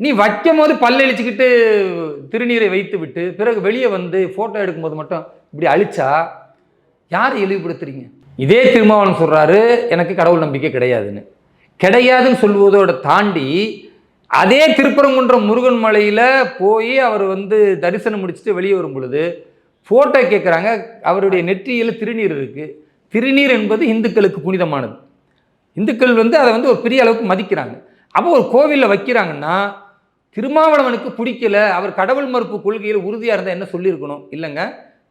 நீ வைக்கும் போது பல்லழிச்சுக்கிட்டு திருநீரை வைத்து விட்டு பிறகு வெளியே வந்து போட்டோ எடுக்கும்போது மட்டும் இப்படி அழிச்சா யார் இழிவுபடுத்துறீங்க? இதே திருமாவளவன் சொல்றாரு எனக்கு கடவுள் நம்பிக்கை கிடையாதுன்னு. கிடையாதுன்னு சொல்வதோட தாண்டி அதே திருப்பரங்குன்றம் முருகன் மலையில போய் அவர் வந்து தரிசனம் முடிச்சுட்டு வெளியே வரும் பொழுது போட்டோ கேட்குறாங்க. அவருடைய நெற்றியில் திருநீர் இருக்கு. திருநீர் என்பது இந்துக்களுக்கு புனிதமானது. இந்துக்கள் வந்து அதை வந்து ஒரு பெரிய அளவுக்கு மதிக்கிறாங்க. அப்போ ஒரு கோவிலில் வைக்கிறாங்கன்னா திருமாவளவனுக்கு பிடிக்கல, அவர் கடவுள் மறுப்பு கொள்கையில் உறுதியாக இருந்தால் என்ன சொல்லியிருக்கணும்? இல்லைங்க,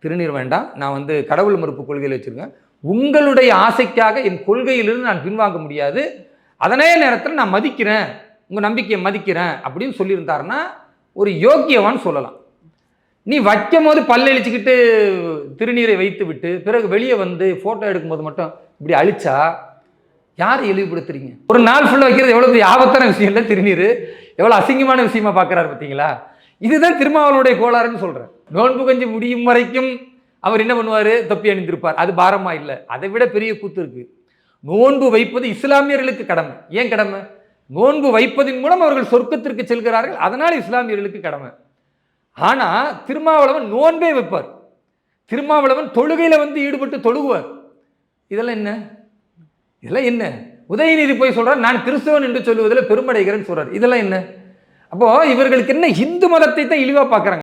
திருநீர் வேண்டாம், நான் வந்து கடவுள் மறுப்பு கொள்கையில் வச்சுருக்கேன், உங்களுடைய ஆசைக்காக என் கொள்கையிலிருந்து நான் பின்வாங்க முடியாது, அதனே நேரத்தில் நான் மதிக்கிறேன், உங்கள் நம்பிக்கையை மதிக்கிறேன் அப்படின்னு சொல்லியிருந்தாருன்னா ஒரு யோக்கியவான்னு சொல்லலாம். நீ வைக்கும் போது பல்லழிச்சுக்கிட்டு திருநீரை வைத்து விட்டு பிறகு வெளியே வந்து போட்டோ எடுக்கும்போது மட்டும் இப்படி அழிச்சா யார் இழிவுபடுத்துறீங்க? ஒரு நாள் ஃபுல்லாக வைக்கிறது எவ்வளோ பெரிய ஆபத்தான விஷயம் இல்லை திருநீர், எவ்வளோ அசிங்கமான விஷயமா பார்க்குறாரு பார்த்தீங்களா? இதுதான் திருமாவளவனுடைய கோளாறுன்னு சொல்கிறேன். நோன்பு கஞ்சி முடியும் வரைக்கும் அவர் என்ன பண்ணுவார்? தொப்பி அணிந்திருப்பார். அது பாரமா இல்லை. அதை விட பெரிய கூத்து இருக்கு. நோன்பு வைப்பது இஸ்லாமியர்களுக்கு கடமை. ஏன் கடமை? நோன்பு வைப்பதன் மூலம் அவர்கள் சொர்க்கத்திற்கு செல்கிறார்கள், அதனால் இஸ்லாமியர்களுக்கு கடமை. ஆனா திருமாவளவன் நோன்பே வைப்பார். திருமாவளவன் தொழுகையில வந்து ஈடுபட்டு தொழுகுவார். இதெல்லாம் என்ன? இதெல்லாம் என்ன? உதயநிதி போய் சொல்றார் நான் கிறிஸ்தவன் என்று சொல்லுவதில் பெருமடைகிறேன்னு சொல்றார். இதெல்லாம் என்ன? அப்போ இவர்களுக்கு என்ன, இந்து மதத்தை தான் இழிவா பார்க்கறாங்க.